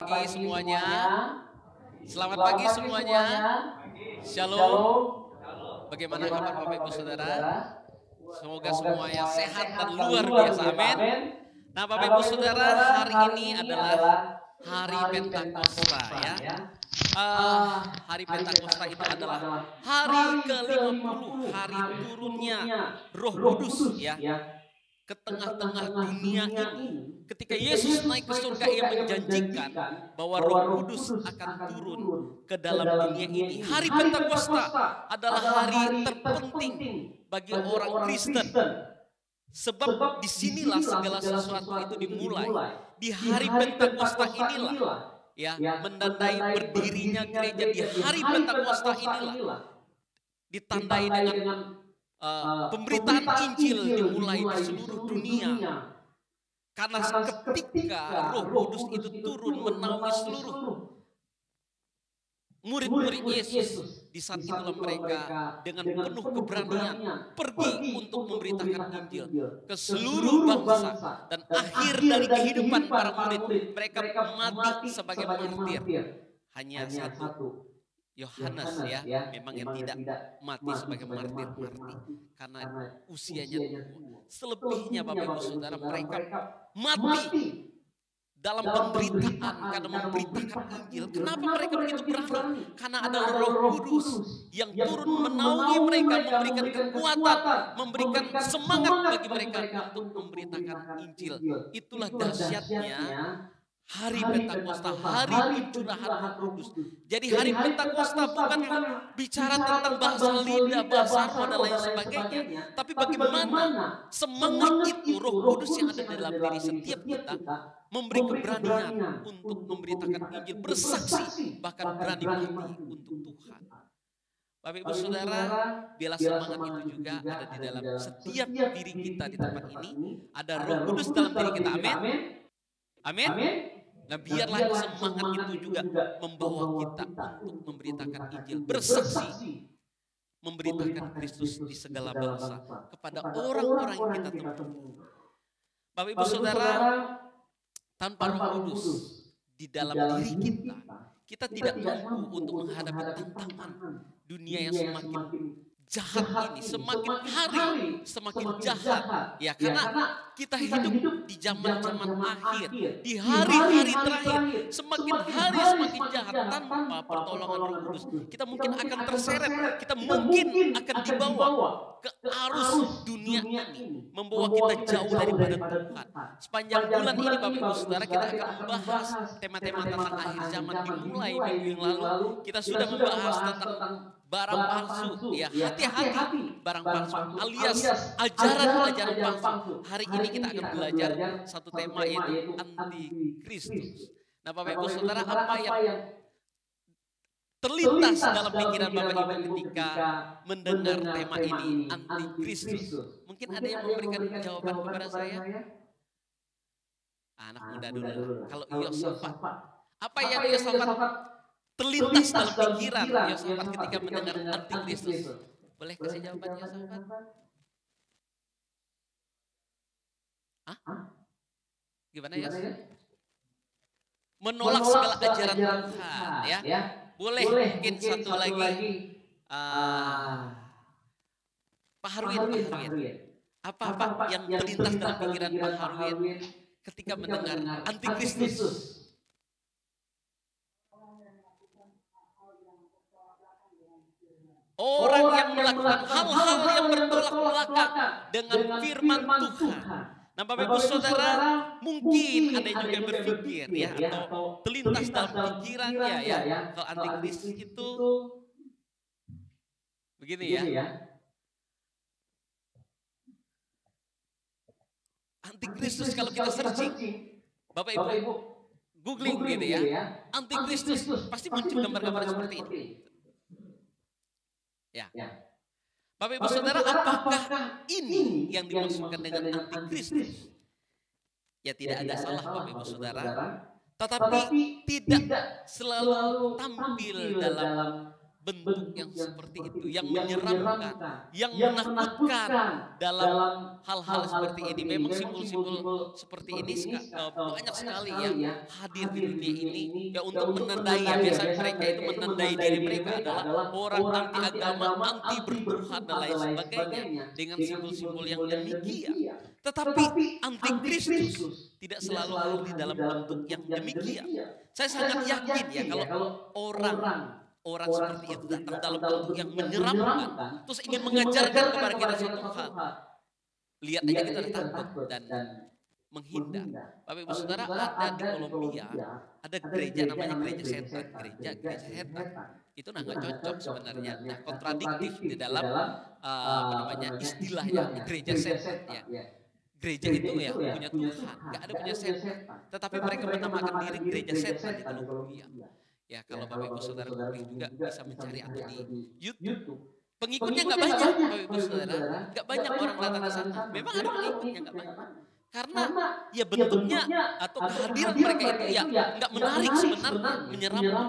pagi semuanya. Selamat pagi semuanya. Shalom. Bagaimana kabar Bapak Ibu Saudara? Semoga semuanya sehat dan luar biasa. Amin. Nah, Bapak Ibu Saudara, hari ini adalah hari Pentakosta ya. Hari Pentakosta itu adalah hari ke-50, hari turunnya Roh Kudus ya ke tengah-tengah dunia ini. Ketika Yesus naik ke surga, ia menjanjikan bahwa Roh Kudus akan turun ke dalam dunia ini. Hari Pentakosta adalah hari terpenting bagi orang Kristen. Sebab disinilah segala sesuatu itu dimulai. Di hari Pentakosta inilah ya menandai berdirinya gereja. Di hari Pentakosta inilah ditandai dengan pemberitaan Injil dimulai di seluruh dunia. Karena ketika Roh Kudus itu turun menaungi seluruh murid-murid Yesus, di saat itulah mereka dengan penuh keberanian pergi untuk memberitakan Injil ke seluruh bangsa. Dan akhir dari kehidupan para murid, mereka mati sebagai martir. Hanya satu, Yohanes ya, memang yang tidak mati sebagai martir karena usianya tua. Selebihnya Bapak Ibu Saudara, mereka mati dalam penderitaan karena memberitakan Injil. Kenapa mereka begitu berani? Karena ada Roh Kudus yang turun menaungi mereka, memberikan kekuatan, memberikan semangat bagi mereka untuk memberitakan Injil. Itulah dahsyatnya hari Pentakosta, hari pencurahan Roh Kudus. Jadi hari Pentakosta bukan bicara tentang bahasa lidah, bahasa roh dan lain sebagainya. Tapi bagaimana semangat itu, Roh Kudus yang ada di dalam diri setiap kita memberi keberanian untuk memberitakan Injil, bersaksi, bahkan berani mati untuk Tuhan. Bapak Ibu Saudara, biarlah semangat itu juga ada di dalam setiap diri kita di tempat ini. Ada Roh Kudus dalam diri kita, amin. Amin. Nah, biarlah semangat itu juga membawa kita untuk memberitakan Injil, bersaksi, memberitakan Kristus di segala bangsa kepada orang-orang yang kita temui. Bapak Ibu Saudara, tanpa Roh Kudus di dalam diri kita tidak mampu untuk menghadapi tantangan dunia yang semakin jahat ini, semakin hari semakin jahat. Ya, karena kita hidup di zaman-zaman akhir, di hari-hari terakhir, semakin hari semakin jahat. Tanpa pertolongan Roh Kudus, kita mungkin akan terseret, kita mungkin akan dibawa ke arus dunia ini, membawa kita jauh daripada Tuhan. Sepanjang bulan ini Bapak Ibu Saudara, kita akan membahas tema-tema tentang akhir zaman. Dimulai minggu yang lalu, kita sudah membahas tentang barang palsu, ya, hati-hati barang palsu alias ajaran-ajaran palsu. Hari ini kita akan belajar satu tema, yaitu antikristus. Nah, Bapak Ibu Saudara, apa yang terlintas dalam pikiran Bapak Ibu ketika mendengar tema ini, antikristus? Mungkin ada yang memberikan jawaban kepada saya? Anak muda dulu. Kalau Yosafat, apa yang Yosafat terlintas dalam pikiran Yosafat ketika mendengar antikristus? Boleh kasih jawaban Yosafat? Hah? Gimana Yosafat? Menolak segala ajaran Tuhan, ya. Boleh mungkin satu lagi. Pak Harwin. Apa yang terlintas dalam pikiran Pak Harwin ketika mendengar antikristus? Orang yang melakukan hal-hal yang bertolak belakang dengan firman Tuhan. Nah, Bapak Ibu Saudara, mungkin ada yang juga berpikir ya, atau terlintas dalam pikirannya ya, kalau antikristus itu begini ya. Antikristus kalau kita searching, Bapak Ibu googling gitu ya, antikristus pasti muncul gambar-gambar seperti ini. Ya. Bapak Ibu Saudara, apakah ini yang dimaksudkan dengan antikristus? Ya, tidak ada salah Bapak Ibu Saudara. Tetapi tidak selalu tampil dalam bentuk yang seperti itu, yang menyeramkan, yang menakutkan dalam hal-hal seperti ini. Memang simbol-simbol seperti ini banyak sekali yang hadir di dunia ini ya untuk menandai, ya biasanya mereka itu menandai diri mereka adalah orang anti agama, anti bertuhan dan lain sebagainya dengan simbol-simbol yang demikian. Tetapi antikristus tidak selalu hadir dalam bentuk yang demikian. Saya sangat yakin ya kalau orang seperti itu datang dalam bentuk yang menyeramkan, terus ingin mengajarkan kepada kita suatu hal, lihat aja kita udah takut dan menghindar. Bapak Ibu Saudara, ada di Kolombia, ada gereja namanya gereja setan, gereja setan. Itu nggak cocok sebenarnya, kontradiktif di dalam istilahnya gereja setan ya. Gereja itu ya punya Tuhan, nggak ada punya setan. Tetapi mereka menamakan diri gereja setan di Kolombia. Ya kalau Bapak Ibu Saudara googling juga bisa mencari atau di YouTube. Pengikutnya nggak banyak Bapak Ibu Saudara, nggak banyak orang datang ke sana. Memang ada pengikutnya nggak banyak. Karena ya bentuknya atau kehadiran mereka itu ya nggak menarik sebenarnya, menyeramkan.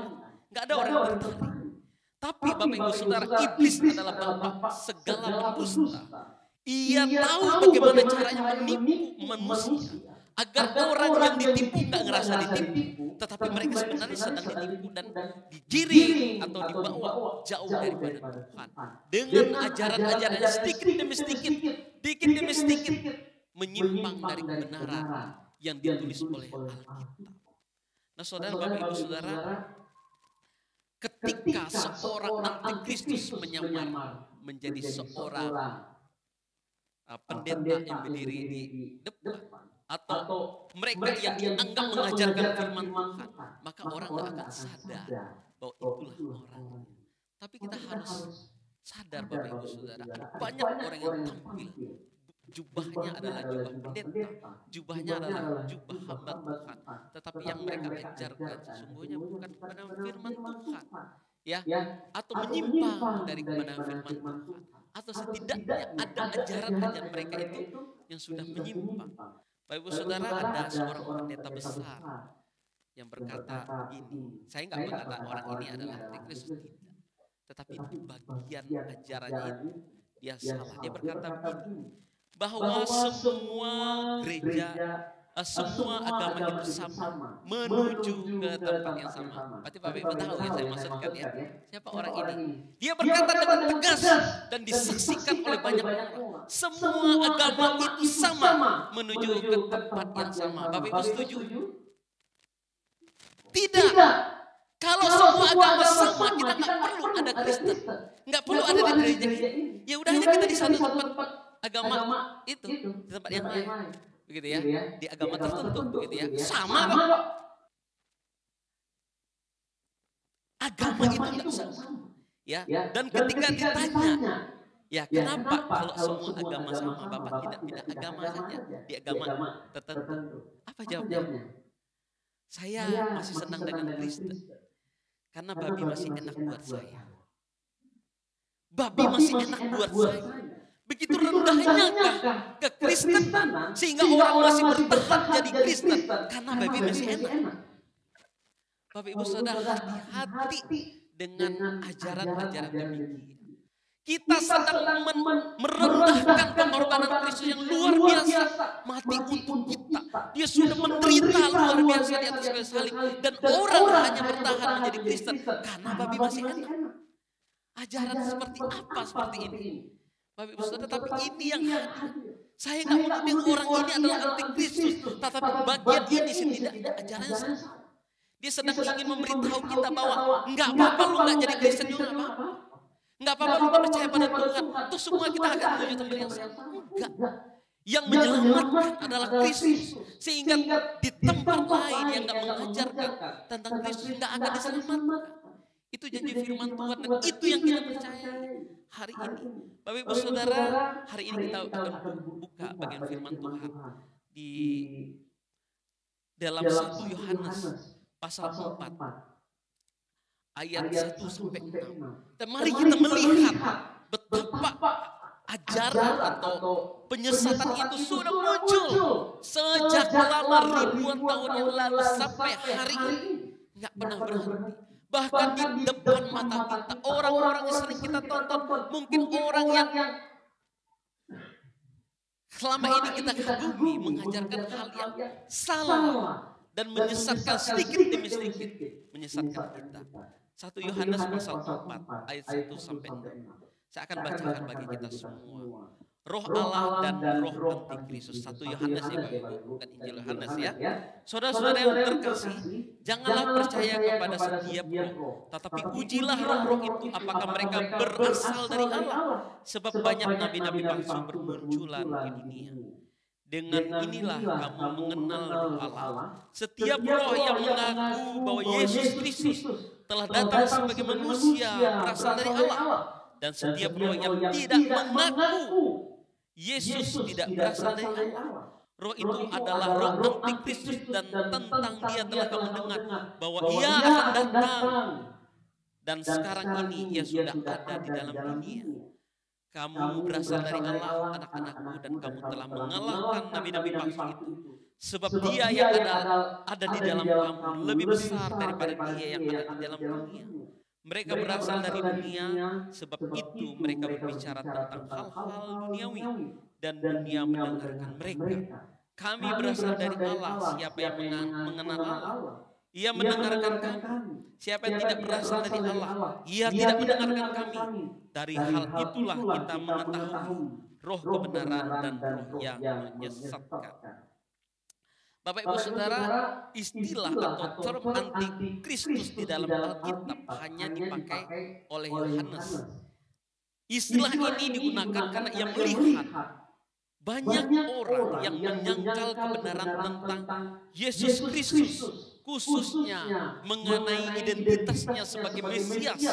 Nggak ada orang yang tertarik. Tapi Bapak Ibu Saudara, iblis adalah bapak segala pendusta. Ia tahu bagaimana caranya menipu manusia agar orang yang ditipu nggak ngerasa ditipu, tetapi mereka sebenarnya sedang ditipu dan digiring atau dibawa jauh daripada Tuhan dengan ajaran-ajaran sedikit demi sedikit menyimpang dari kebenaran yang ditulis oleh Alkitab. Nah, saudara, Bapak Ibu Saudara, ketika seorang antikristus menyamar menjadi seorang pendeta yang berdiri di depan atau mereka yang dianggap mengajarkan firman Tuhan, maka orang tidak akan sadar bahwa itulah orangnya. Tapi kita harus sadar Bapak Ibu Saudara, banyak orang yang tampil jubahnya adalah jubah pendeta, jubahnya adalah jubah hamba Tuhan, tetapi yang mereka ajarkan sesungguhnya bukan kebenaran firman Tuhan, ya, atau menyimpang dari kebenaran firman Tuhan, atau setidaknya ada ajaran-ajaran mereka itu yang sudah menyimpang. Bapak Ibu Saudara, ada seorang pendeta besar yang berkata begini, saya nggak berkata orang ini adalah antikristus, tidak, tetapi di bagian ajarannya itu dia salah. Dia berkata begini, bahwa semua gereja, semua agama itu sama, menuju ke tempat yang sama. Berarti Bapak Ibu tahu ya saya maksudkan ya, siapa orang ini? Dia berkata dengan tegas dan disaksikan oleh banyak orang. Semua agama itu sama, menuju ke tempat yang sama. Bapak Ibu setuju? Tidak. Kalau semua agama sama, kita nggak perlu ada Kristen, nggak perlu ada di gereja ini. Ya udah aja kita di satu tempat agama itu, di tempat yang lain, begitu ya, di agama tertentu, begitu ya, sama kok. Agama itu nggak sama, ya. Dan ketika ditanya, ya kenapa kalau semua agama sama, Bapak tidak pindah agama saja di agama tertentu? Apa jawabnya? Saya masih senang dengan Kristen, karena babi masih enak buat saya. Babi masih enak buat saya. Begitu rendahnya kekristenan sehingga orang masih bertahan jadi Kristen karena babi masih enak. Bapak Ibu Saudara, hati-hati dengan ajaran-ajaran demikian. Kita sedang merendahkan pengorbanan Kristus yang luar biasa, mati untuk kita. Dia sudah menderita luar biasa di atas kayu salib, dan orang hanya bertahan menjadi Kristen karena babi masih enak. Ajaran seperti apa seperti ini? Bapak Ibu Saudara, tapi ini yang hadir. Saya nggak menuding orang ini adalah antikristus, tetapi bagian ini setidaknya ajarannya salah. Dia sedang ingin memberitahu kita bahwa nggak apa-apa lu nggak jadi Kristen juga nggak apa-apa. Nggak apa-apa lu nggak percaya pada Tuhan. Terus semua kita akan menuju tempat yang sama. Enggak. Yang menyelamatkan adalah Kristus. Sehingga di tempat lain yang nggak mengajarkan tentang Kristus nggak akan diselamatkan. Itu janji firman Tuhan dan itu yang kita percaya hari ini. Bapak Ibu Saudara, hari ini kita akan buka bagian firman Tuhan di dalam 1 Yohanes pasal 4 ayat 1 sampai 6. Dan mari kita melihat betapa ajaran atau penyesatan itu sudah muncul sejak lama ribuan tahun yang lalu sampai hari ini. Nggak pernah berhenti. Bahkan di depan mata kita, orang-orang yang sering kita tonton, mungkin orang yang selama ini kita kagumi mengajarkan hal yang salah dan menyesatkan sedikit demi sedikit, menyesatkan kita. 1 Yohanes pasal 4 ayat 1 sampai 6. Saya akan bacakan bagi kita semua. Roh Allah dan roh antikristus. 1 Yohanes ya Bapak Ibu, bukan Injil Yohanes ya. Saudara-saudara yang terkasih, janganlah percaya kepada setiap roh, tetapi ujilah roh-roh itu apakah mereka berasal dari Allah. Sebab banyak nabi-nabi palsu bermunculan di dunia. Dengan inilah kamu mengenal roh Allah. Setiap roh yang mengaku bahwa Yesus Kristus telah datang sebagai manusia berasal dari Allah. Dan setiap roh yang tidak mengaku Yesus tidak berasal dari Allah. Roh itu adalah roh antikristus dan tentang dia telah kamu dengar bahwa ia akan datang. Dan sekarang ini ia sudah ada di dalam dunia. Kamu berasal dari Allah, anak-anakku, dan kamu telah mengalahkan nabi-nabi palsu itu. Sebab dia yang ada di dalam kamu lebih besar daripada dia yang ada di dalam dunia. Mereka berasal dari dunia, sebab itu mereka berbicara tentang hal-hal duniawi dan dunia mendengarkan mereka. Kami berasal dari Allah, siapa yang mengenal Allah? Ia mendengarkan kami. Siapa yang tidak berasal dari Allah, ia tidak mendengarkan kami. Dari hal itulah kita mengetahui roh kebenaran dan roh yang menyesatkan. Bapak Ibu Saudara, istilah atau term antikristus di dalam Alkitab hanya dipakai oleh Yohanes. Istilah ini digunakan karena ia melihat banyak orang yang menyangkal kebenaran tentang Yesus Kristus, khususnya mengenai identitasnya sebagai Mesias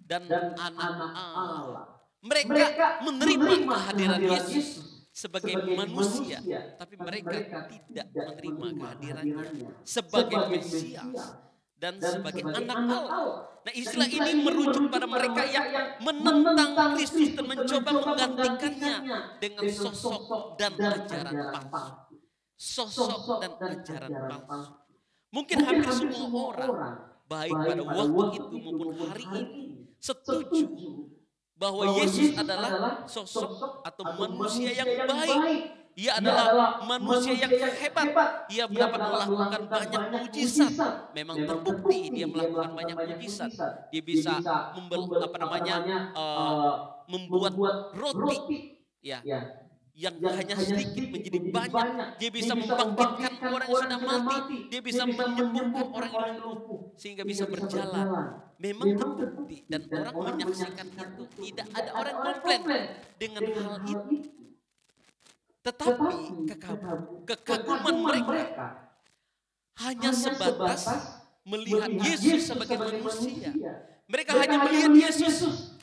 dan anak Allah. Mereka menerima kehadiran Yesus sebagai manusia, tapi mereka tidak menerima kehadirannya sebagai Mesias dan sebagai anak Allah. Nah, istilah ini merujuk pada mereka yang menentang Kristus dan mencoba menggantikannya dengan sosok dan ajaran palsu. Sosok dan ajaran palsu. Mungkin hampir semua orang, baik pada waktu itu maupun hari ini, setuju bahwa Yesus adalah sosok atau manusia yang baik. Ia adalah manusia yang hebat. Ia dapat melakukan banyak mujizat. Memang terbukti dia melakukan banyak mujizat. Dia bisa membuat roti ya, yang hanya sedikit menjadi banyak. Dia bisa membangkitkan orang yang sudah mati. Dia bisa menyembuhkan orang yang lumpuh sehingga bisa berjalan. Memang terbukti dan orang menyaksikan itu. Tidak ada orang komplain dengan hal itu. Tetapi kekaguman mereka hanya sebatas melihat Yesus sebagai manusia. Mereka hanya melihat Yesus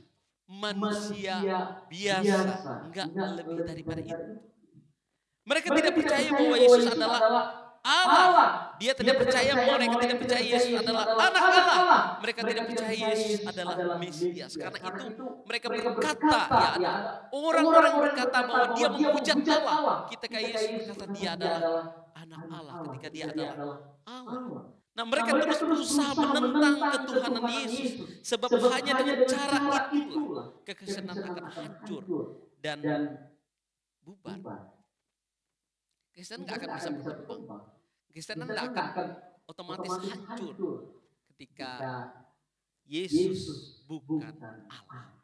manusia biasa, enggak lebih daripada itu. Mereka tidak percaya bahwa Yesus adalah Allah. Dia tidak percaya, mereka tidak percaya Yesus adalah anak Allah. Mereka tidak percaya Yesus adalah Mesias. Karena itu mereka berkata, ya ada orang-orang berkata bahwa dia menghujat Allah. Ketika Yesus berkata dia adalah anak Allah, ketika dia adalah Allah. Nah, mereka terus berusaha menentang ketuhanan Yesus. Sebab hanya dengan cara itulah kekristenan akan hancur dan bubar. Kristen nggak akan bisa berkembang. Kristen tidak akan otomatis hancur ketika Yesus bukan Allah.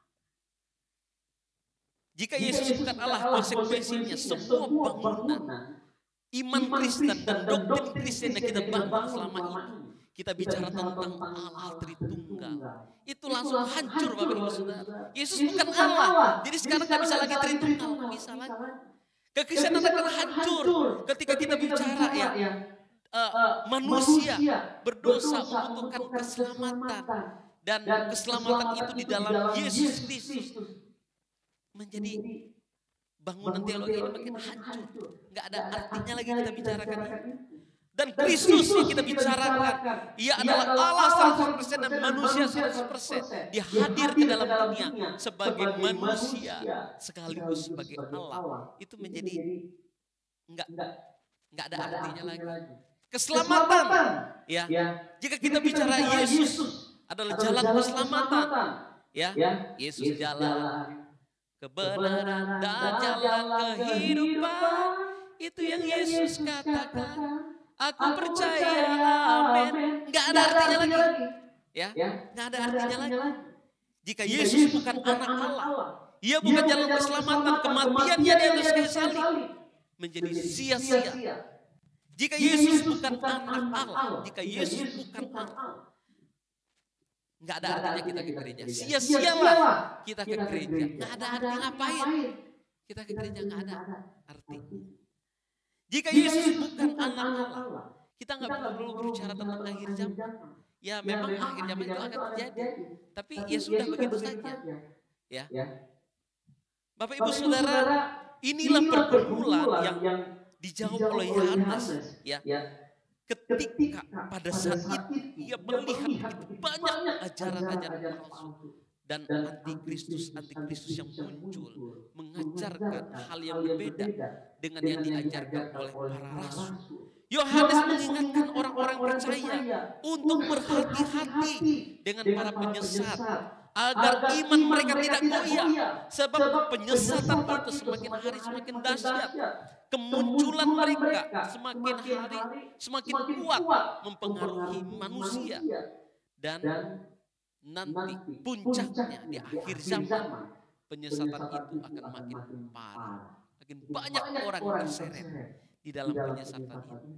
Jika Yesus bukan Allah, konsekuensinya semua bangunan iman Kristen dan doktrin Kristen yang kita bangun selama ini, kita bicara tentang Allah Tritunggal, itu langsung hancur Bapak Ibu Saudara. Yesus bukan Allah, jadi sekarang nggak bisa lagi Tritunggal, nggak bisa lagi. Kekristenan akan hancur ketika kita bicara manusia berdosa membutuhkan keselamatan dan keselamatan itu di dalam Yesus Kristus menjadi bangunan teologi ini makin hancur. Nggak ada artinya lagi kita bicarakan ini. Dan Kristus yang kita bicarakan, ia adalah Allah 100% dan manusia 100%. Dia hadir ke dalam dunia sebagai manusia sekaligus sebagai Allah. Itu menjadi nggak ada artinya lagi. Keselamatan, ya. Jika kita bicara Yesus adalah jalan keselamatan. Ya, Yesus jalan kebenaran dan jalan kehidupan. Itu yang Yesus katakan. Aku percaya, amin. Nggak ada artinya lagi. Ya, nggak ada artinya lagi. Jika Yesus bukan anak Allah, Ia bukan jalan keselamatan, kematiannya di atas kayu salib menjadi sia-sia. Jika Yesus bukan anak Allah, jika Yesus bukan Allah, nggak ada artinya kita ke gereja. Sia-sialah kita ke gereja. Nggak ada arti ngapain. Kita ke gereja nggak ada arti. Jika Yesus bukan anak Allah, kita nggak perlu berbicara tentang akhir zaman. Ya memang akhir zaman itu akan terjadi. Tapi ya sudah begitu saja. Ya. Bapak Ibu Saudara, inilah pergumulan yang dijawab oleh Yohanes. Ya. Ketika pada saat itu ia melihat banyak ajaran-ajaran palsu dan antikristus yang muncul mengajarkan hal yang berbeda dengan yang diajarkan oleh para rasul. Yohanes mengingatkan orang-orang percaya untuk berhati-hati dengan para penyesat agar iman mereka tidak goyah, sebab penyesatan itu semakin hari semakin dahsyat. Kemunculan mereka semakin hari semakin kuat mempengaruhi manusia, dan nanti puncaknya di akhir zaman penyesatan itu akan makin parah, makin banyak orang yang terseret di dalam penyesatan itu.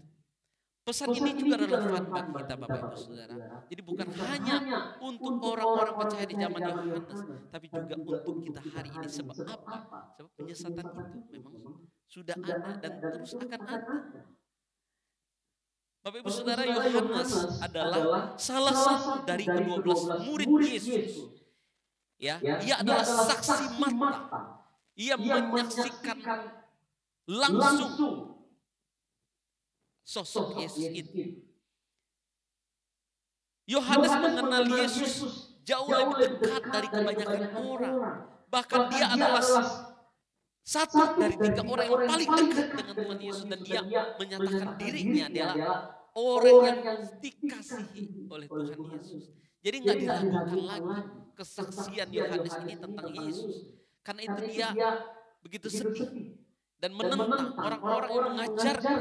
Pesan ini juga relevan bagi kita Bapak Ibu Saudara. Jadi bukan hanya untuk orang-orang percaya di zaman Yohanes, tapi juga untuk kita hari ini. Sebab apa? Sebab penyesatan itu memang sudah ada dan terus akan ada. Bapak Ibu Saudara, Yohanes adalah salah satu dari ke-12 murid Yesus. Ya, ia adalah saksi mata. Ia menyaksikan langsung sosok Yesus itu. Yohanes mengenal Yesus jauh lebih dekat dari kebanyakan orang. Bahkan dia adalah satu dari 3 orang yang paling dekat dengan Tuhan Yesus, dan dia menyatakan dirinya adalah orang yang dikasihi oleh Tuhan Yesus. Jadi nggak diragukan lagi kesaksian Yohanes ini tentang Yesus. Karena itu dia begitu sedih dan menentang orang-orang yang mengajarkan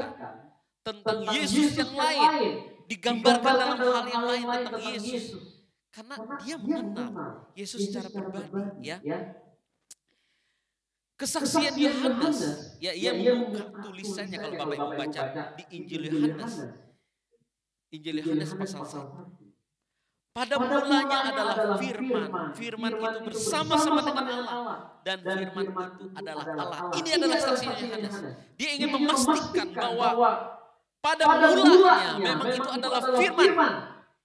tentang Yesus yang lain, digambarkan dalam hal yang lain tentang Yesus. Karena dia mengenal Yesus secara pribadi, ya. Kesaksian Yohanes, ya, ia membuka tulisannya kalau Bapak Ibu baca di Injil Yohanes. Injil Yohanes pasal 1. Pada mulanya adalah firman. Firman itu bersama-sama dengan Allah, dan firman itu adalah Allah. Ini adalah saksi Yohanes. Dia ingin memastikan bahwa pada mulanya memang itu adalah firman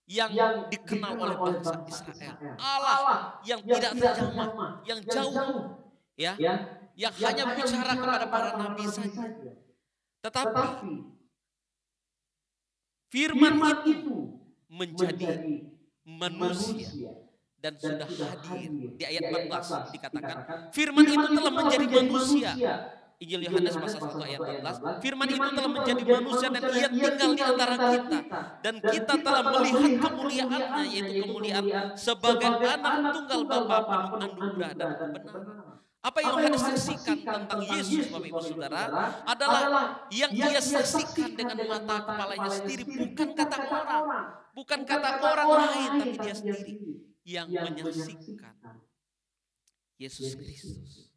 yang dikenal oleh bangsa Israel. Allah yang tidak terjamah, yang jauh, ya, yang hanya bicara kepada para nabi saja. Tetapi firman itu menjadi manusia dan sudah hadir. Di ayat 14 dikatakan firman itu telah menjadi manusia. Injil Yohanes pasal 1 ayat 14. Firman itu telah menjadi manusia dan ia tinggal di antara kita. Dan kita telah melihat kemuliaannya, yaitu kemuliaan sebagai anak tunggal Bapa penuh anugerah dan kebenaran. Apa yang Yohanes saksikan tentang Yesus, Bapak Ibu Saudara, adalah yang ia saksikan dengan mata kepalanya sendiri. Bukan kata orang, bukan kata orang lain, tapi dia sendiri yang menyaksikan Yesus Kristus.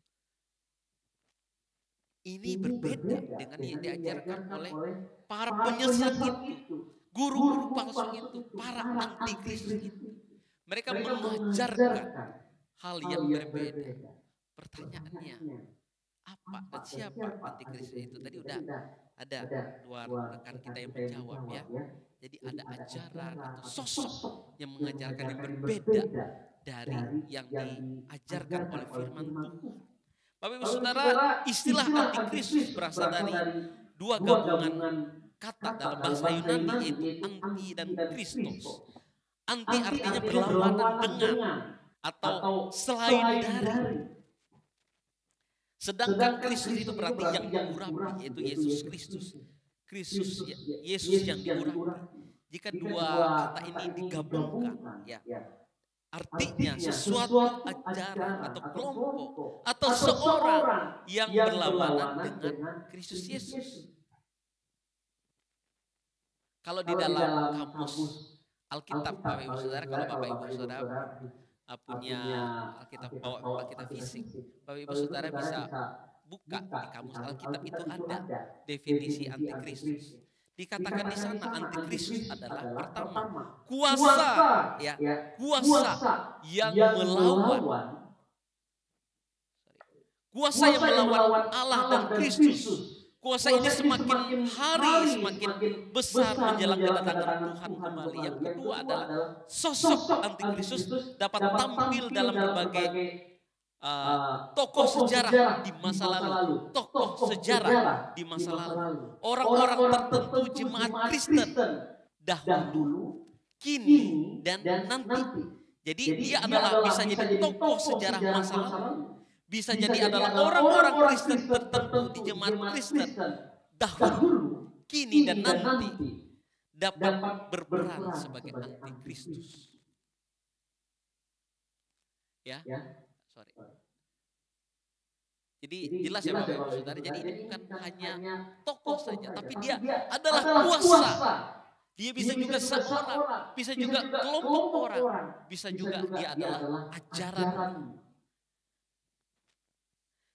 Ini berbeda dengan yang diajarkan oleh para penyesat itu, guru-guru palsu itu, para antikristus itu. Mereka mengajarkan hal yang berbeda. Pertanyaannya, apa dan siapa antikristus itu? Tadi udah ada 2 rekan kita yang menjawab, ya. Jadi ada ajaran atau sosok yang mengajarkan yang berbeda dari yang diajarkan oleh firman Tuhan. Bapak Ibu Saudara, istilah antikristus berasal dari 2 gabungan kata dalam bahasa Yunani, yaitu anti dan Kristos. Anti artinya berlawanan dengan atau selain dari. Sedangkan Kristus itu berarti yang diurapi, yaitu Yesus Kristus. Kristus, Yesus yang diurapi. Jika dua kata ini digabungkan, ya, artinya sesuatu ajaran atau kelompok atau seorang yang berlawanan dengan Kristus Yesus. Kalau di dalam kamus Alkitab, Bapak Ibu Saudara, kalau Bapak Ibu Saudara punya Alkitab fisik, Bapak Ibu Saudara bisa buka di kamus Alkitab, itu ada definisi antikristus. Dikatakan di sana antikristus adalah pertama kuasa, ya, kuasa yang melawan, kuasa yang melawan Allah dan Kristus. Kuasa ini semakin hari semakin besar menjelang kedatangan Tuhan kembali. Yang kedua adalah sosok antikristus dapat tampil dalam berbagai tokoh sejarah di masa lalu, tokoh sejarah di masa lalu, orang-orang tertentu jemaat Kristen dahulu, kini, dan nanti. Jadi dia adalah bisa jadi tokoh sejarah masa lalu, bisa jadi adalah orang-orang Kristen tertentu di jemaat Kristen dahulu, kini, dan nanti dapat berperan sebagai antikristus. Ya, sorry. Jadi jelas ya Bapak Ibu Saudara, jadi ini bukan hanya tokoh saja, tapi dia adalah kuasa. Dia bisa juga seorang, bisa juga kelompok orang, bisa juga dia adalah ajaran.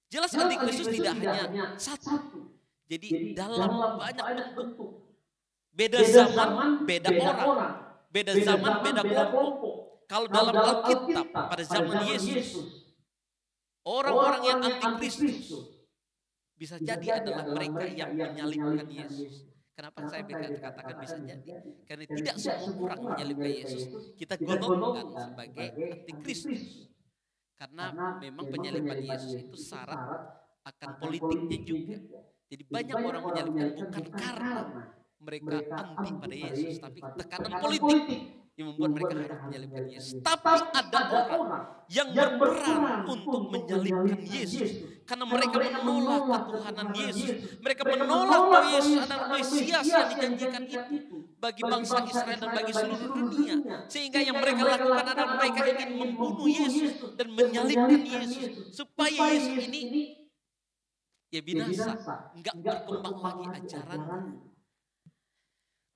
Jelas antikristus tidak hanya satu. Jadi dalam banyak bentuk. Beda zaman, beda orang. Beda zaman, beda kelompok. Kalau dalam Alkitab pada zaman Yesus, orang-orang yang antikristus bisa jadi adalah mereka yang menyalibkan Yesus. Kenapa saya katakan bisa jadi? Karena tidak semua orang menyalibkan Yesus kita golongkan sebagai antikristus. Karena memang penyaliban Yesus itu syarat akan politiknya juga. Jadi banyak orang menyalibkan bukan karena mereka anti pada Yesus, tapi tekanan politik yang membuat mereka harus menyalibkan Yesus. Tapi ada orang yang berperan untuk menyalibkan Yesus karena mereka menolak ketuhanan Yesus. Mereka menolak bahwa Yesus adalah Mesias yang dijanjikan itu bagi bangsa Israel dan bagi seluruh dunia. Sehingga yang mereka lakukan adalah mereka ingin membunuh Yesus dan menyalibkan Yesus supaya Yesus ini ya binasa, enggak berkembang lagi ajarannya.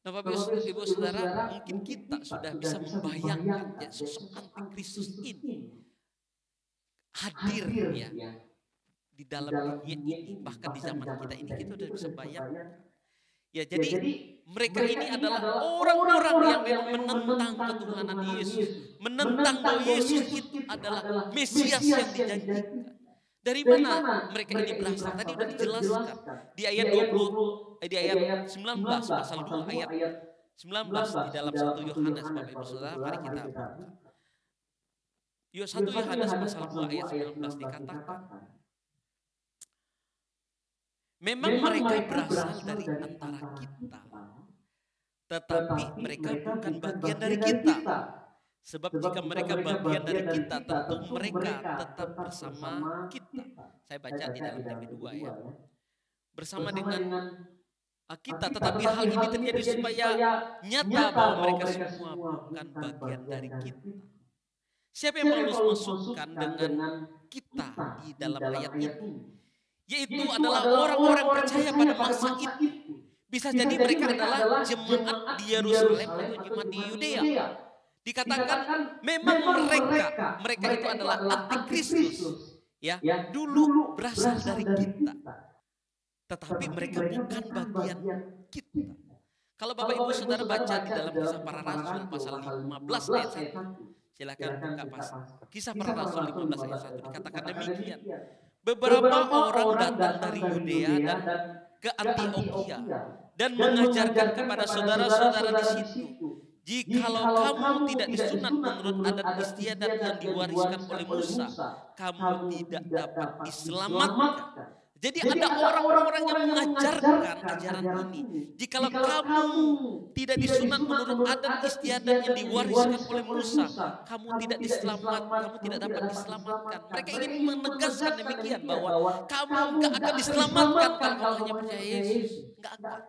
Nah Bapak Ibu Saudara, mungkin kita sudah bisa membayangkan ya, sosok antikristus ini hadir ya di dalam dunia ini, bahkan di zaman kita ini kita sudah bisa bayangkan. Ya jadi mereka ini adalah orang-orang yang memang menentang ketuhanan Yesus, menentang bahwa Yesus itu adalah Mesias yang dijanjikan. Dari mana mereka ini berasal? Tadi sudah dijelaskan di ayat 19 pasal 2 ayat 19 di dalam 1 Yohanes. Bapak Ibu Saudara, mari kita buka. 1 Yohanes pasal 2 ayat 19 dikatakan, memang mereka berasal dari antara kita, tetapi mereka bukan bagian dari kita. Sebab jika mereka bagian dari kita, tentu mereka tetap bersama kita. Saya baca di dalam TP2 ya. Bersama dengan kita, tetapi hal ini terjadi supaya nyata bahwa mereka semua bukan bagian dari kita. Siapa yang Paulus masukkan dengan kita di dalam ayat itu? Yaitu adalah orang-orang percaya pada masa itu. Bisa jadi mereka adalah jemaat di Yerusalem atau jemaat di Yudea. Dikatakan memang mereka itu adalah antikristus, ya, dulu berasal dari kita, tetapi mereka bukan bagian kita. Kalau Bapak Ibu Saudara baca di dalam Kisah Para Rasul pasal 15 ayat 1, silakan buka Kisah Para Rasul 15 ayat 1, dikatakan demikian. Beberapa orang datang dari Yudea dan ke Antioquia dan mengajarkan kepada saudara-saudara di situ, jikalau kamu tidak disunat menurut adat istiadat yang diwariskan oleh Musa, kamu tidak dapat diselamatkan. Jadi ada orang-orang yang mengajarkan ajaran ini. Jikalau kamu tidak disunat menurut adat istiadat yang diwariskan oleh Musa, kamu tidak diselamatkan, kamu tidak dapat diselamatkan. Mereka ingin menegaskan demikian bahwa kamu enggak akan diselamatkan kalau kamu hanya percaya Yesus. Enggak akan.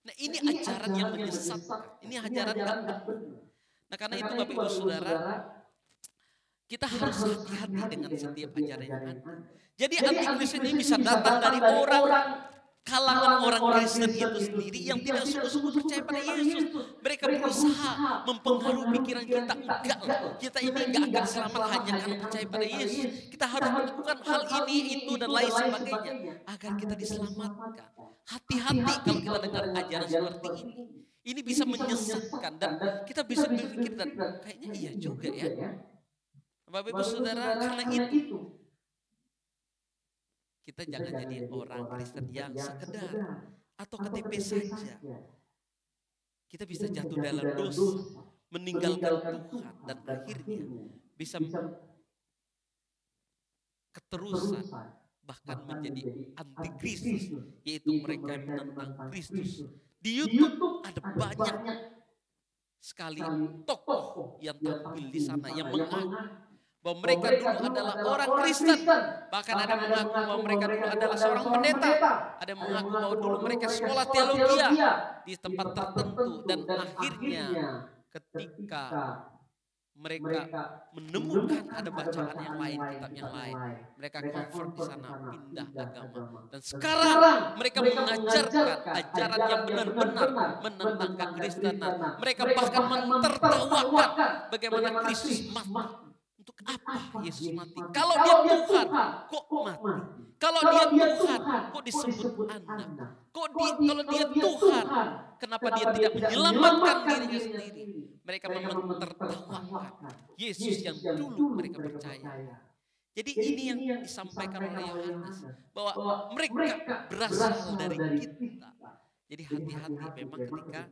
Nah ini ajaran yang menyesatkan, ini ajaran gak benar. Nah karena itu Bapak Ibu Saudara, kita harus hati-hati dengan setiap ajaran yang ada. Jadi antikristus ini bisa datang dari kalangan orang Kristen itu sendiri yang tidak sungguh-sungguh percaya pada Yesus. Mereka berusaha mempengaruhi pikiran kita. Enggak lah, kita ini enggak akan selamat hanya karena percaya pada Yesus. Kita harus melakukan hal ini, itu, dan lain sebagainya agar kita diselamatkan. Hati-hati kalau kita dengar ajaran seperti ini. Ini bisa menyesatkan dan kita bisa berpikir dan kayaknya iya juga ya. Bapak Ibu Saudara, karena itu kita jangan jadi orang Kristen yang sekedar atau KTP saja. Kita bisa jatuh dalam dosa, meninggalkan Tuhan, dan akhirnya bisa keterusan bahkan menjadi antikristus, yaitu mereka yang menentang Kristus. Di YouTube ada banyak sekali tokoh yang tampil di sana yang mengaku bahwa mereka dulu adalah orang Kristen. Bahkan ada yang mengaku bahwa mereka dulu adalah seorang pendeta. Ada yang mengaku bahwa dulu mereka sekolah teologi di tempat tertentu. Dan akhirnya ketika mereka menemukan ada bacaan yang lain, kitab yang lain, mereka convert di sana, pindah agama. Dan sekarang mereka mengajarkan ajaran yang benar-benar menentang kekristenan. Mereka bahkan mentertawakan bagaimana Kristus mati. Untuk apa Yesus mati? Kalau dia Tuhan, kok mati? Kalau dia Tuhan, kok disebut anak? Kalau dia Tuhan, kenapa dia tidak menyelamatkan dirinya sendiri? Mereka mentertawakan Yesus yang dulu mereka percaya. Jadi ini yang disampaikan oleh Yohanes, bahwa mereka berasal dari kita. Jadi hati-hati memang ketika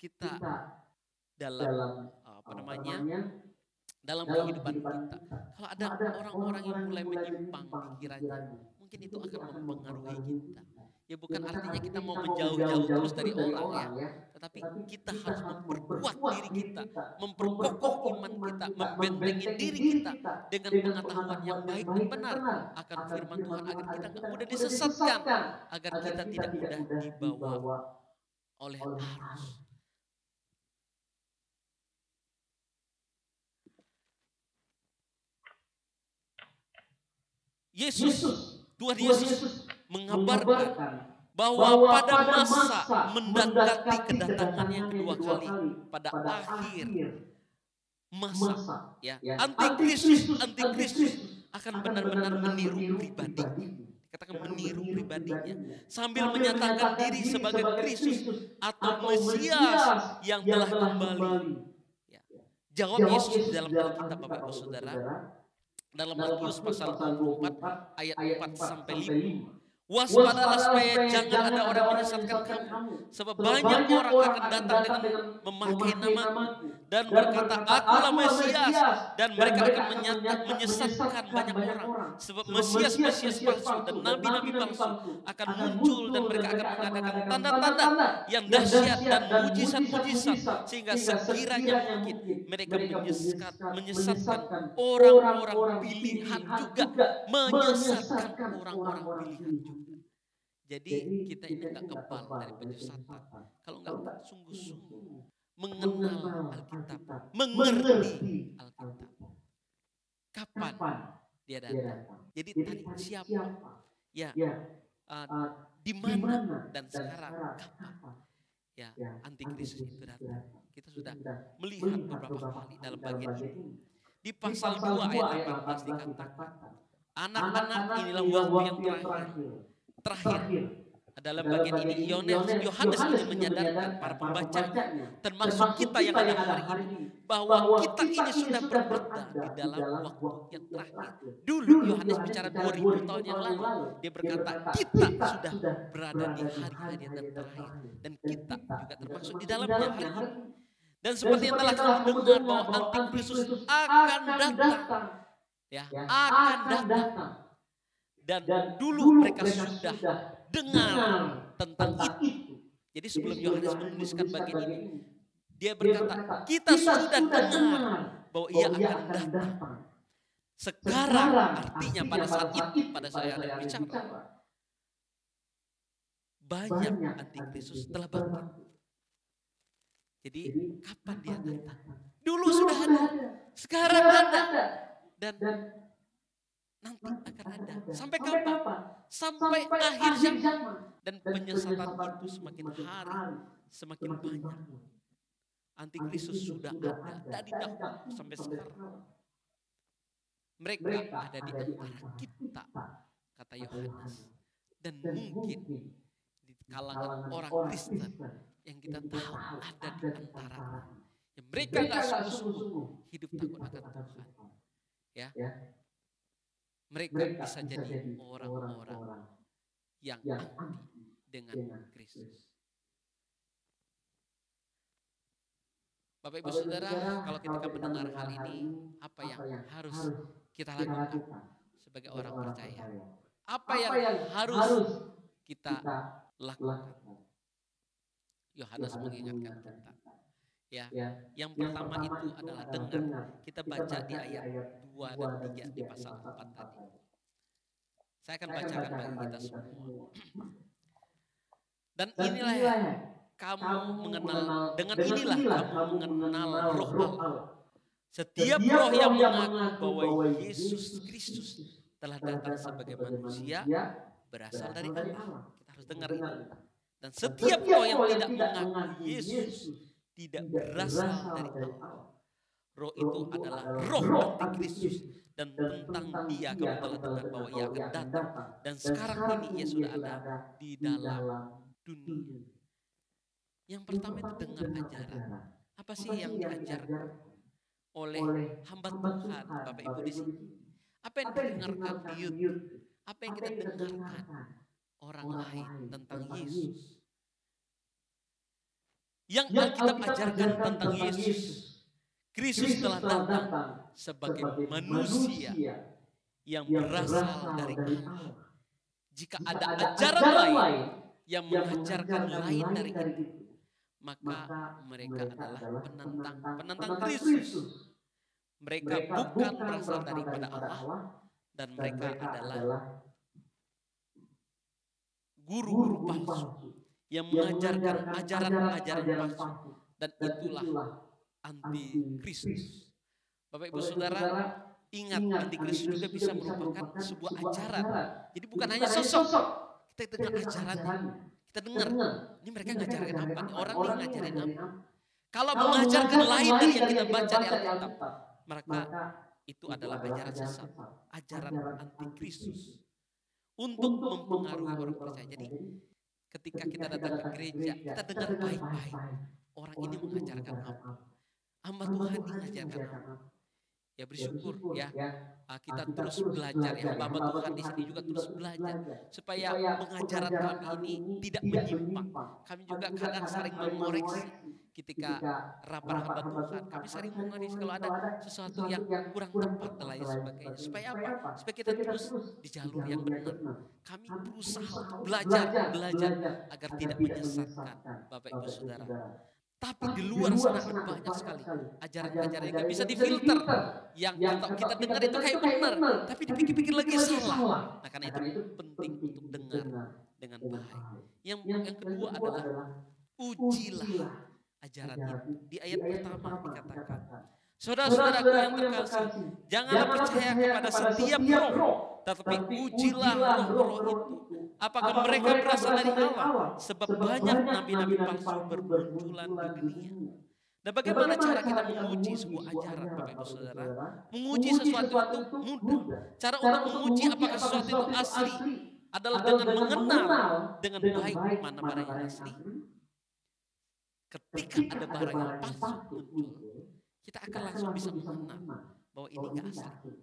kita dalam dalam kehidupan kita. Kalau ada orang-orang yang mulai menyimpang pikirannya, mungkin itu akan mempengaruhi kita. Ya bukan artinya kita mau menjauh-jauh terus dari orang ya. Tetapi kita harus memperkuat diri kita, memperkokoh iman kita, membentengi diri kita dengan pengetahuan yang baik dan benar akan firman Tuhan agar kita tidak mudah disesatkan, agar kita tidak mudah dibawa oleh arus. Tuhan Yesus mengabarkan bahwa pada masa mendekati kedatangan yang kedua kali, pada akhir masa, ya, antikristus akan benar-benar meniru pribadinya. Katakan meniru pribadinya, sambil menyatakan diri sebagai Kristus atau Mesias yang telah kembali. Ya. Jawab Yesus dalam Alkitab, Bapak Ibu Saudara. Dalam Matius pasal 24 ayat 4 sampai 5. Waspadalah supaya jangan ada orang menyesatkan kamu, sebab banyak orang akan datang dengan memakai namaku dan berkata akulah Mesias, dan mereka akan menyesatkan banyak orang. Sebab Mesias palsu dan nabi-nabi palsu akan muncul, dan mereka akan mengadakan tanda-tanda yang dahsyat dan mujizat-mujizat, sehingga sekiranya mungkin mereka menyesatkan orang-orang pilihan juga, menyesatkan orang-orang pilihan juga. Jadi kita ini enggak kebal dari penyesatan kalau enggak sungguh-sungguh mengenal Alkitab, mengerti Alkitab. Kapan dia datang? Jadi tadi siapa? Ya, di mana dan sekarang kapan? Ya, antikristus itu datang. Kita sudah melihat beberapa kali dalam bagian ini. Di pasal 2 ayat 18 dikatakan, anak-anak inilah waktu yang terakhir. Dalam bagian ini Yohanes ini menyadarkan para pembacanya, termasuk kita yang ada hari ini, bahwa kita ini sudah berada di dalam waktu yang terakhir. Dulu Yohanes bicara 2000 tahun yang lalu. Dia berkata kita sudah berada di hari-hari yang terakhir, dan kita juga termasuk di dalamnya hari ini. Dan seperti yang telah kita dengar bahwa antikristus akan datang. Ya, akan datang. Dan dulu mereka sudah dengar tentang itu. Jadi sebelum Yohanes menuliskan bagian ini, dia berkata, kita sudah dengar bahwa ia akan datang. Sekarang artinya pada saat itu, pada saat Yohanes bicara, banyak antikristus telah bangkit. Jadi kapan dia datang? Dulu sudah ada, sekarang ada, dan nanti akan ada. Sampai kapan? Sampai akhir zaman. Dan penyesatan itu semakin hari semakin banyak. Antikristus sudah ada dari dahulu sampai sekarang. Mereka ada di antara kita, kata Yohanes. Dan mungkin di kalangan orang Kristen yang kita tahu ada di antara yang mereka gak sungguh-sungguh hidup takut akan Tuhan. Ya, mereka bisa jadi orang-orang yang anti dengan Kristus. Bapak Ibu Saudara, kalau kita mendengar hal ini, apa yang harus kita lakukan sebagai orang percaya? Apa yang harus kita lakukan? Yohanes mengingatkan kita. Ya, yang pertama itu adalah dengar. Kita baca di ayat 2 dan 3 di pasal 4 tadi. Saya akan bacakan bagi kita semua. Dan inilah kamu mengenal, dengan inilah kamu mengenal roh Allah. Setiap roh yang mengaku bahwa Yesus Kristus telah datang sebagai manusia berasal dari Allah. Kita harus dengar ini. Dan setiap roh yang tidak mengaku Yesus tidak berasal dari Allah. Roh itu adalah roh antikristus. Dan tentang dia kamu telah dengar bahwa ia akan datang. Dan sekarang ini ia sudah ada di dalam dunia. Yang pertama itu dengar ajaran. Apa sih yang diajarkan oleh hamba Tuhan, Bapak Ibu di sini? Apa yang didengarkan di YouTube? Apa yang kita dengarkan orang lain tentang Yesus? Yang Alkitab ajarkan tentang Yesus, Kristus telah datang sebagai manusia yang berasal dari Allah. Jika ada ajaran lain yang mengajarkan lain dari itu, maka mereka adalah penentang Kristus. Mereka bukan berasal daripada Allah dan mereka adalah guru-guru palsu yang mengajarkan ajaran-ajaran palsu, dan itulah antikristus. Bapak Ibu Saudara, ingat antikristus juga bisa merupakan sebuah ajaran. Jadi bukan hanya sosok, kita dengar ajarannya. Kita dengar, ini mereka ngajarin apa nih? Orang ini ngajarin apa? Kalau mengajarkan lain dari yang kita baca di Alkitab, maka itu adalah ajaran sesat, ajaran antikristus untuk mempengaruhi orang percaya. Jadi ketika kita datang ke gereja, kita dengar baik-baik. Orang ini mengajarkan apa? Hamba Tuhan ini mengajarkan apa? Ya bersyukur ya, kita terus belajar ya, hamba Tuhan di sini juga terus belajar supaya pengajaran kami ini tidak menyimpang. Kami juga kadang saling mengoreksi ketika rapat hamba Tuhan. Kami saling mengoreksi kalau ada sesuatu yang kurang tepat dan lain sebagainya. Supaya apa? Supaya kita terus di jalur yang benar. Kami berusaha untuk belajar agar tidak menyesatkan Bapak Ibu Saudara. Tapi di luar sana ada banyak sekali ajaran-ajaran yang gak bisa difilter. Yang kita dengar itu kayak benar, tapi dipikir-pikir lagi salah. Nah karena itu penting untuk dengar dengan baik. Yang kedua adalah ujilah ajaran itu. Di ayat pertama dikatakan, saudara-saudaraku yang terkasih, janganlah percaya kepada setiap roh, tetapi ujilah roh-roh itu. Apakah mereka berasal dari Allah? Sebab banyak nabi-nabi palsu bermunculan di dunia. Dan bagaimana cara kita menguji sebuah ajaran, Bapak Ibu Saudara? Menguji sesuatu itu mudah. Cara untuk menguji apakah sesuatu itu asli adalah dengan mengenal dengan baik mana barang yang asli. Ketika ada barang yang palsu muncul, kita akan langsung bisa mengenal bahwa ini gak asli.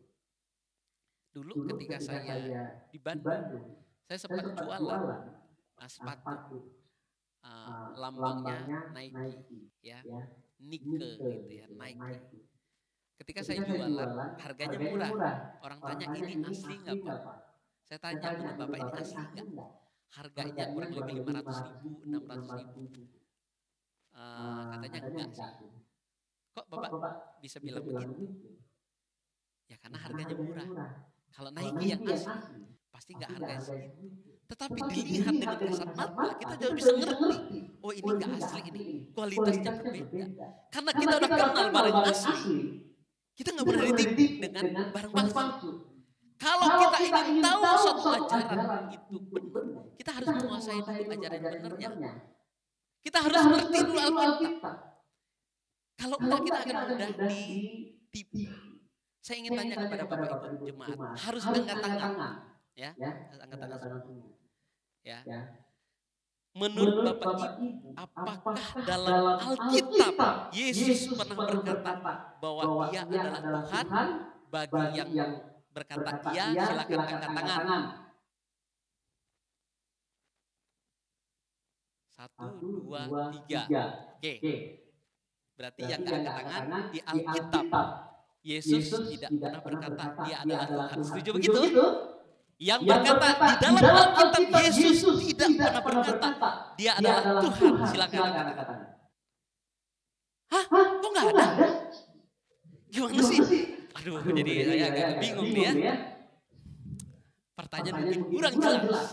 Dulu ketika saya di Bandung, saya sempat jualan sepatu, lambangnya Nike, ya, Nike gitu ya, Nike. Ketika saya jualan, harganya murah. Orang tanya ini asli nggak Pak? Saya tanya, menurut Bapak ini asli nggak? Harganya kurang lebih 500.000, 600.000. Katanya enggak sih. Kok Bapak bisa bilang begitu? Ya karena harganya murah. Kalau Nike yang asli, pasti nggak harganya segitu. Tetapi dilihat dengan kasat mata, kita jauh bisa ngerti. Oh ini gak asli ini, kualitasnya berbeda. Karena kita udah kenal barang asli, kita gak pernah ditipu dengan barang palsu. Kalau kita ingin tahu suatu ajaran itu benar, kita harus menguasai dulu ajaran yang benarnya. Kita harus ngerti dulu Alkitab. Kalau enggak kita akan mudah ditipu. Saya ingin tanya kepada Bapak Ibu jemaat, harus angkat tangan. Ya, angkat tangan semua. Ya. Menurut Bapak Ibu, apakah dalam Alkitab Yesus pernah berkata bahwa Dia adalah Tuhan? Bagi yang berkata iya, silakan angkat tangan. 1, 2, 3. Oke. Berarti yang angkat tangan di Alkitab Yesus tidak pernah berkata Dia adalah Tuhan. Setuju begitu? Yang berkata di dalam Alkitab Yesus tidak pernah berkata Dia adalah Tuhan. Silakan angkat tangan. Hah? Kok nggak ada? Gimana sih? Aduh, jadi saya agak bingung nih ya. Pertanyaan mungkin kurang jelas.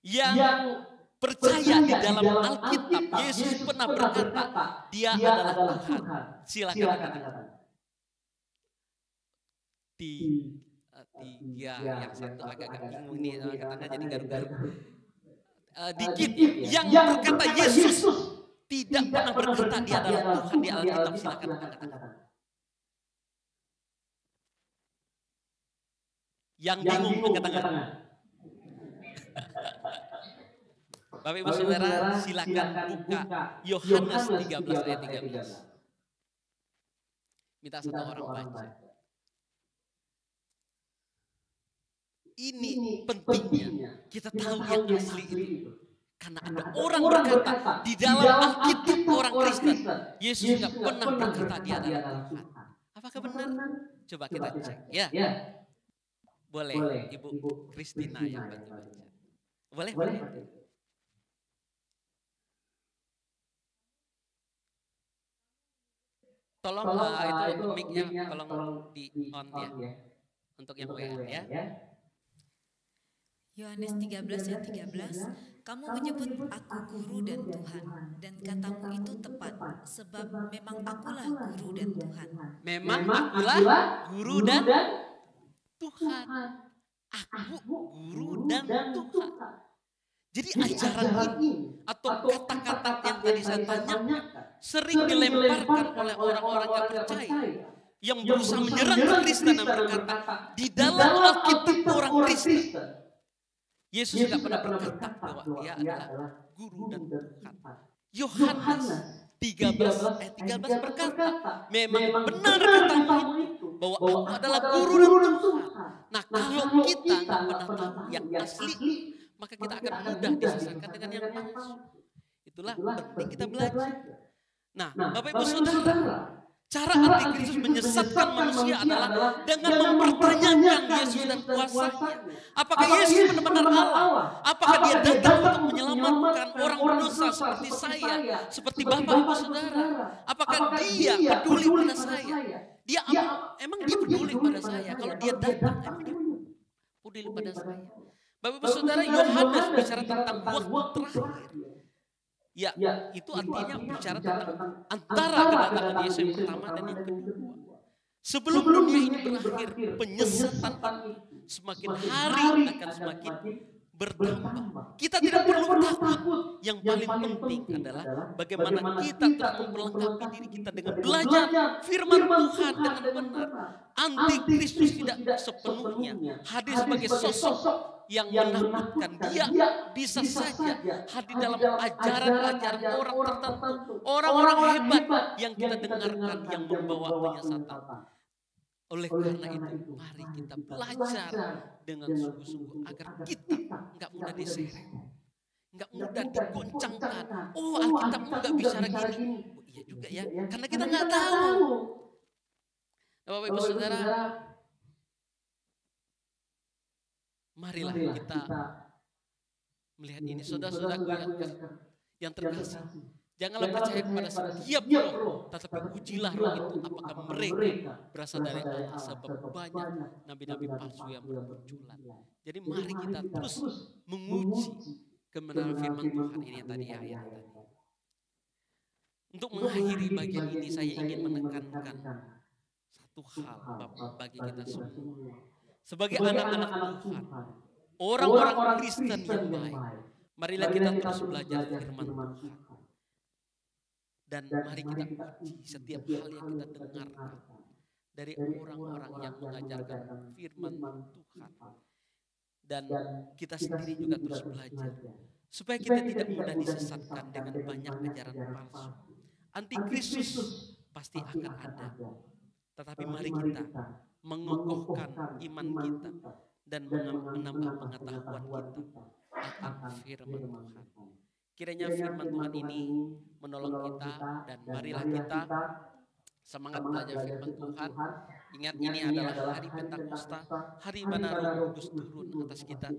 Yang percaya di dalam Alkitab Yesus pernah berkata Dia adalah Tuhan. Silakan angkat tangan. Tiga, yang satu agak bingung nih angkatannya jadi garuk-garuk. Dikit ya. Yang berkata Yesus tidak pernah berkata Dia adalah Tuhan di Alkitab. Silakan angkat tangan. Yang bingung angkat tangan. Bapak Ibu Saudara, silakan buka Yohanes 13 ayat 13. Minta satu orang baca. Ini pentingnya kita tahu yang asli itu. Karena ada orang berkata di dalam Alkitab orang Kristen, Yesus tidak pernah berkata Dia adalah Tuhan. Apakah benar? Coba kita cek ya. Boleh Ibu Kristina yang bantu baca. Boleh? Tolong itu mic-nya tolong di on ya. Untuk yang WA ya. Yohanes 13 ayat 13, kamu menyebut aku guru dan Tuhan, dan katamu itu tepat, sebab memang akulah guru dan Tuhan. Memang akulah guru dan Tuhan. Aku guru dan Tuhan. Jadi ajaran ini atau kata-kata yang tadi saya tanyakan sering dilemparkan oleh orang-orang yang percaya, yang berusaha menyerang Kristen dan berkata di dalam Alkitab orang Kristen Yesus tidak pernah berkata bahwa Dia adalah guru dan Tuhan. Yohanes 13 ayat 13 berkata, memang benar katamu itu bahwa aku adalah guru dan Tuhan. Nah kalau kita nggak pernah tahu yang asli, maka kita akan mudah disesatkan dengan yang palsu. Itulah penting kita belajar. Nah Bapak Ibu Saudara, cara antikristus menyesatkan manusia adalah dengan mempertanyakan Yesus dan kuasanya. Apakah Yesus benar-benar Allah? Apakah Dia datang untuk menyelamatkan orang berdosa seperti saya, seperti Bapak Ibu Saudara? Apakah Dia peduli pada saya? Emang Dia peduli pada saya? Kalau Dia datang, emang Dia peduli pada saya? Bapak Ibu Saudara, Yohanes bicara tentang waktu terakhir. Ya, itu artinya bicara tentang antara kedatangan Yesus yang pertama dan yang kedua. Sebelum dunia ini berakhir, penyesatan semakin hari akan semakin bertambah. Kita tidak perlu takut. Yang paling penting adalah bagaimana kita terus memperlengkapi diri kita dengan belajar firman Tuhan dengan benar. Antikristus tidak sepenuhnya hadir sebagai sosok yang menakutkan. Dia bisa saja hadir dalam ajaran-ajaran orang tertentu, orang-orang hebat yang kita dengarkan yang membawa penyesatan. Oleh karena itu, mari kita belajar dengan sungguh-sungguh agar kita nggak mudah diseret, nggak mudah digoncangkan. Oh, Alkitabmu nggak bicara gini. Oh, iya juga ya, karena kita nggak tahu. Bapak Ibu Saudara, marilah kita melihat ini, saudara-saudaraku yang terkasih. Janganlah percaya kepada setiap roh, tetapi ujilah roh itu apakah mereka berasal dari Allah, sebab banyak nabi-nabi palsu yang bermunculan. Jadi mari kita terus menguji kebenaran firman Tuhan ini tadi ayat tadi. Untuk mengakhiri bagian ini saya ingin menekankan satu hal bagi kita semua. Sebagai anak-anak Tuhan, orang-orang Kristen yang baik, marilah kita terus belajar firman Tuhan. Dan mari kita uji setiap hal yang kita dengarkan dari orang-orang yang mengajarkan firman Tuhan. Dan kita sendiri juga terus belajar. Supaya kita tidak mudah disesatkan dengan banyak ajaran palsu. Antikristus pasti akan ada. Tetapi mari kita mengokohkan iman kita dan menambah pengetahuan kita akan firman Tuhan. Kiranya firman Tuhan ini menolong kita dan marilah kita semangat belajar firman Tuhan. Ingat ini adalah hari Pentakosta, hari mana Roh Kudus turun atas kita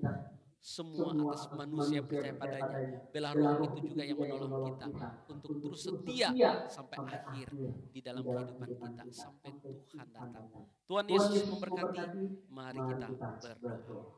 semua, atas manusia yang percaya padanya. Bila Roh itu juga yang menolong kita untuk terus setia sampai akhir di dalam kehidupan kita sampai Tuhan datang. Tuhan Yesus memberkati. Mari kita berdoa.